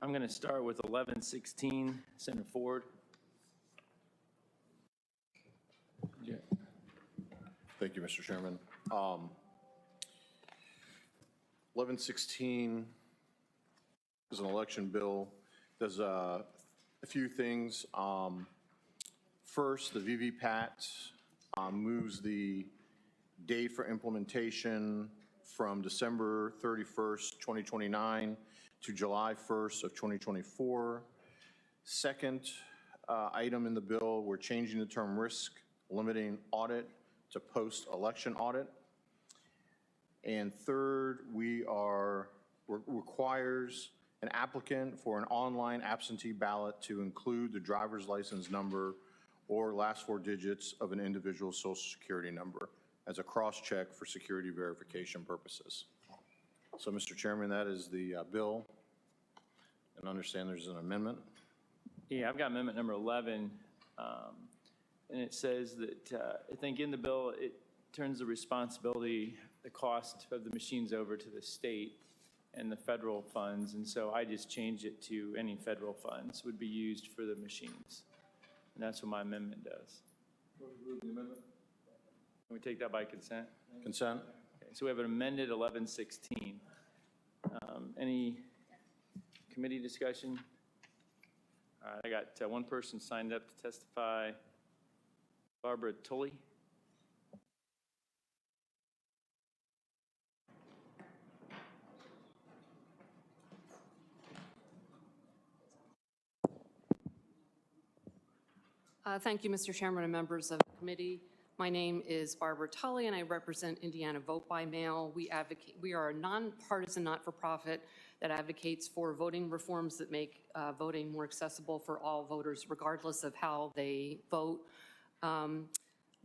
I'm going to start with 1116, Senator Ford. Yeah. Thank you, Mr. Chairman. 1116 is an election bill. Does a few things. First, the VVPAT moves the date for implementation from December 31st, 2029 to July 1st of 2024. Second item in the bill, we're changing the term risk, limiting audit to post-election audit. And third, requires an applicant for an online absentee ballot to include the driver's license number or last four digits of an individual's social security number as a cross-check for security verification purposes. So, Mr. Chairman, that is the bill. And understand there's an amendment. Yeah, I've got amendment number 11, and it says that I think in the bill it turns the responsibility, the cost of the machines over to the state and the federal funds, and so I just changed it to any federal funds would be used for the machines, and that's what my amendment does. Can we take that by consent? Consent? Okay, so we have an amended 1116. Any committee discussion? All right, I got one person signed up to testify. Barbara Tully. Thank you, Mr. Chairman and members of the committee. My name is Barbara Tully, and I represent Indiana Vote by Mail. We are a nonpartisan, not-for-profit that advocates for voting reforms that make voting more accessible for all voters, regardless of how they vote.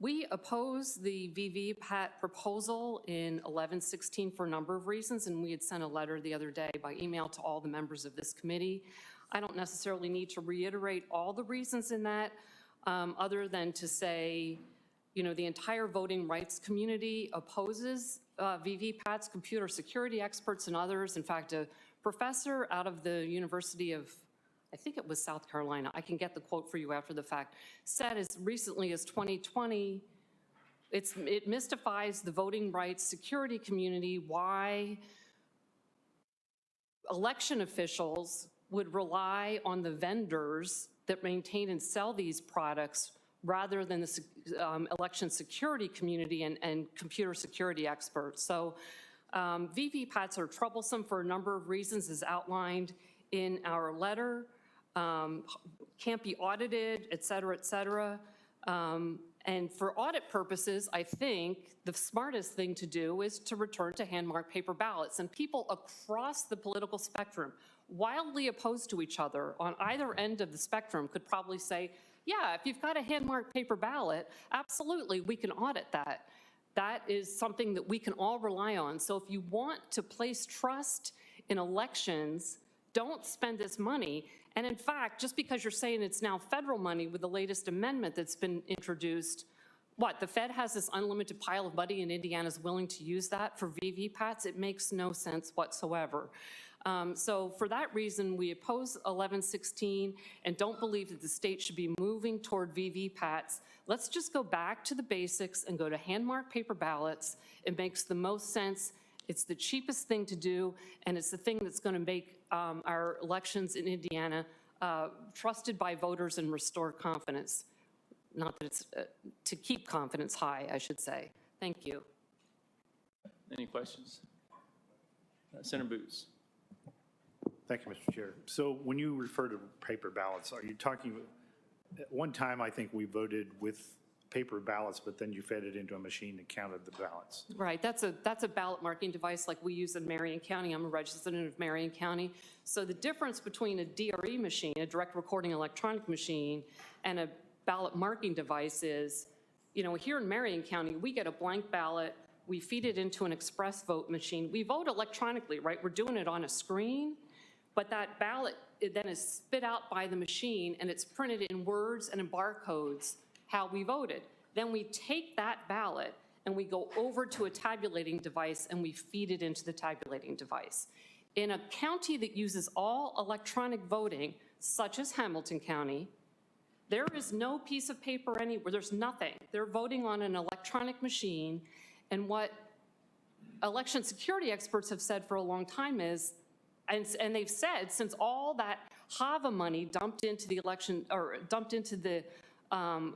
We oppose the VVPAT proposal in 1116 for a number of reasons, and we had sent a letter the other day by email to all the members of this committee. I don't necessarily need to reiterate all the reasons in that, other than to say, you know, the entire voting rights community opposes VVPATs, computer security experts and others. In fact, a professor out of the University of, I think it was South Carolina, I can get the quote for you after the fact, said as recently as 2020, it mystifies the voting rights security community why election officials would rely on the vendors that maintain and sell these products rather than the election security community and computer security experts. So VVPATs are troublesome for a number of reasons as outlined in our letter, can't be audited, et cetera, et cetera. And for audit purposes, I think the smartest thing to do is to return to hand-marked paper ballots. And people across the political spectrum, wildly opposed to each other on either end of the spectrum, could probably say, yeah, if you've got a hand-marked paper ballot, absolutely, we can audit that. That is something that we can all rely on. So if you want to place trust in elections, don't spend this money. And in fact, just because you're saying it's now federal money with the latest amendment that's been introduced, what, the Fed has this unlimited pile of money and Indiana's willing to use that for VVPATs? It makes no sense whatsoever. So for that reason, we oppose 1116 and don't believe that the state should be moving toward VVPATs. Let's just go back to the basics and go to hand-marked paper ballots. It makes the most sense. It's the cheapest thing to do, and it's the thing that's going to make our elections in Indiana trusted by voters and restore confidence. Not that it's to keep confidence high, I should say. Thank you. Any questions? Senator Boots. Thank you, Mr. Chair. So when you refer to paper ballots, are you talking, at one time I think we voted with paper ballots, but then you fed it into a machine that counted the ballots? Right, that's a ballot marking device like we use in Marion County. I'm a resident of Marion County. So the difference between a DRE machine, a direct recording electronic machine, and a ballot marking device is, you know, here in Marion County, we get a blank ballot, we feed it into an express vote machine. We vote electronically, right? We're doing it on a screen, but that ballot then is spit out by the machine and it's printed in words and in barcodes how we voted. Then we take that ballot and we go over to a tabulating device and we feed it into the tabulating device. In a county that uses all electronic voting, such as Hamilton County, there is no piece of paper anywhere, there's nothing. They're voting on an electronic machine, and what election security experts have said for a long time is, and they've said since all that HAVA money dumped into the election, or dumped into the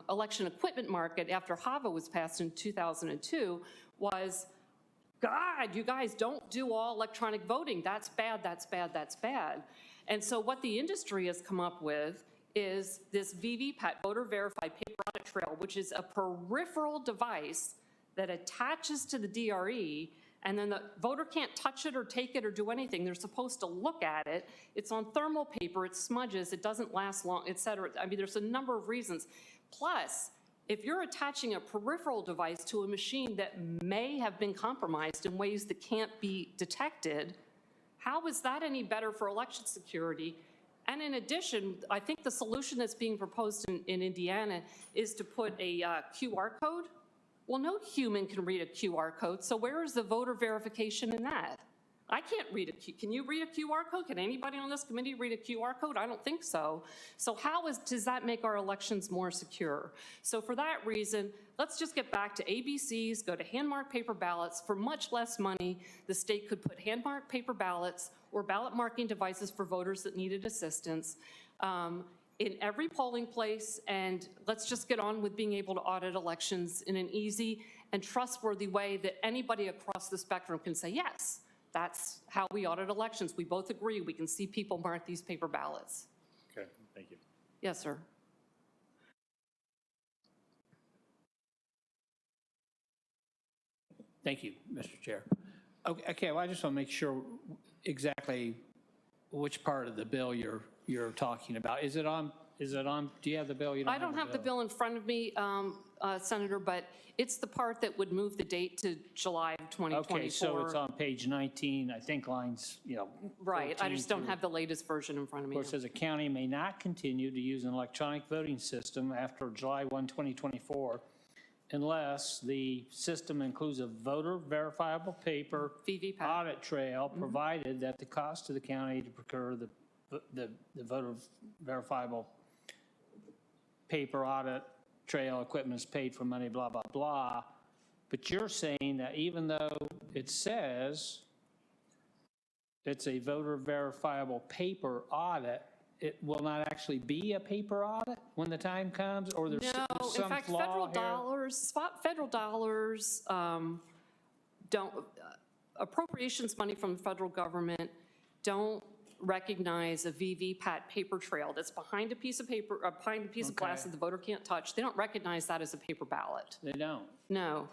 election equipment market after HAVA was passed in 2002, was, God, you guys don't do all electronic voting. That's bad, that's bad, that's bad. And so what the industry has come up with is this VVPAT, Voter Verified Paper Audit Trail, which is a peripheral device that attaches to the DRE, and then the voter can't touch it or take it or do anything. They're supposed to look at it. It's on thermal paper, it smudges, it doesn't last long, et cetera. I mean, there's a number of reasons. Plus, if you're attaching a peripheral device to a machine that may have been compromised in ways that can't be detected, how is that any better for election security? And in addition, I think the solution that's being proposed in Indiana is to put a QR code. Well, no human can read a QR code, so where is the voter verification in that? I can't read can you read a QR code? Can anybody on this committee read a QR code? I don't think so. So how does that make our elections more secure? So for that reason, let's just get back to ABCs, go to hand-marked paper ballots. For much less money, the state could put hand-marked paper ballots or ballot marking devices for voters that needed assistance in every polling place, and let's just get on with being able to audit elections in an easy and trustworthy way that anybody across the spectrum can say, yes, that's how we audit elections. We both agree we can see people mark these paper ballots. Okay, thank you. Yes, sir. Thank you, Mr. Chair. Okay, well, I just want to make sure exactly which part of the bill you're talking about. Is it on, do you have the bill? You I don't have the bill in front of me, Senator, but it's the part that would move the date to July of 2024. Okay, so it's on page 19, I think lines, Right, I 14 just don't through- have the latest version in front of me. Where it says a county may not continue to use an electronic voting system after July 1, 2024, unless the system includes a voter verifiable paper VVPAT. audit trail, provided that the cost to the county to procure the voter verifiable paper audit trail equipment is paid for money, blah, blah, blah. But you're saying that even though it says it's a voter verifiable paper audit, it will not actually be a paper audit when the time comes, or there's No, some in fact, flaw federal dollars don't, appropriations money from the federal government don't recognize a VVPAT paper trail that's behind a piece of paper, behind a piece of glass Okay. that the voter can't touch. They don't recognize that as a paper ballot. They don't. No.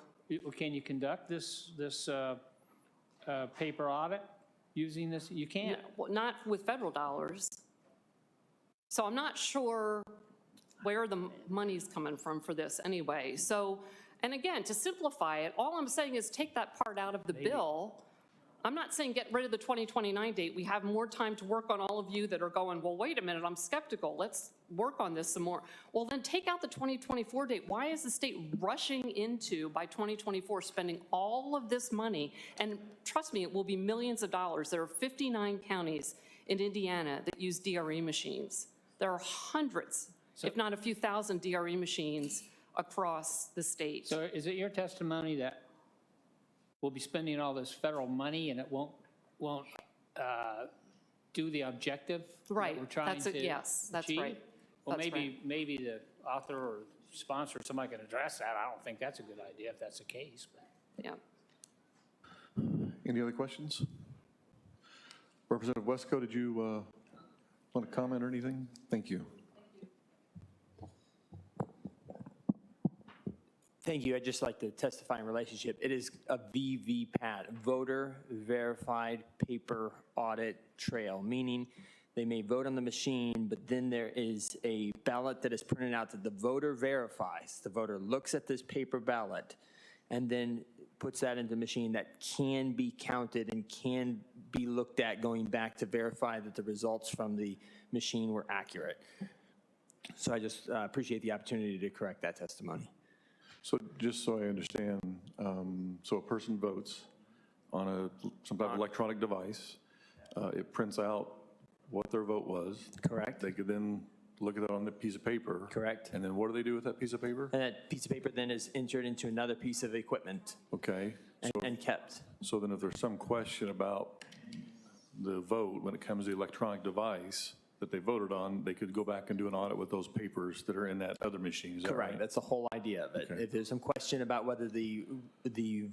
Can you conduct this paper audit using this? You can't. Well, not with federal dollars. So I'm not sure where the money's coming from for this anyway. So, and again, to simplify it, all I'm saying is take that part out of the bill. I'm not saying get rid of the 2029 date. We have more time to work on all of you that are going, well, wait a minute, I'm skeptical. Let's work on this some more. Well, then take out the 2024 date. Why is the state rushing into, by 2024, spending all of this money? And trust me, it will be millions of dollars. There are 59 counties in Indiana that use DRE machines. There are hundreds, if not a few thousand DRE machines across the state. So is it your testimony that we'll be spending all this federal money and it won't do the objective that Right, we're trying that's it, to yes, that's achieve? right. Well, That's maybe the author or sponsor, somebody can address that. I don't think that's a good idea if that's the case. But. Yeah. Any other questions? Representative Wesco, did you want to comment or anything? Thank you. Thank you. I'd just like to testify in relationship. It is a VVPAT, Voter Verified Paper Audit Trail, meaning they may vote on the machine, but then there is a ballot that is printed out that the voter verifies. The voter looks at this paper ballot and then puts that into the machine that can be counted and can be looked at going back to verify that the results from the machine were accurate. So I just appreciate the opportunity to correct that testimony. So just so I understand, so a person votes on some type of electronic device, It prints out what their vote was. Correct. They could then look at it on the piece of paper. Correct. And then what do they do with that piece of paper? And that piece of paper then is entered into another piece of equipment Okay. and kept. So then if there's some question about the vote, when it comes to the electronic device that they voted on, they could go back and do an audit with those papers that are in that other machine, is that right? Correct, that's the whole idea of it. Okay. If there's some question about whether the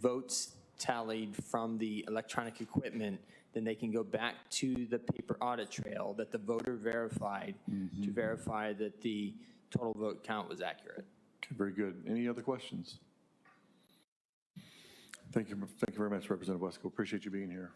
votes tallied from the electronic equipment, then they can go back to the paper audit trail that the voter verified to verify that the total vote count was accurate. Okay, very good. Any other questions? Thank you very much, Representative Wesco. Appreciate you being here.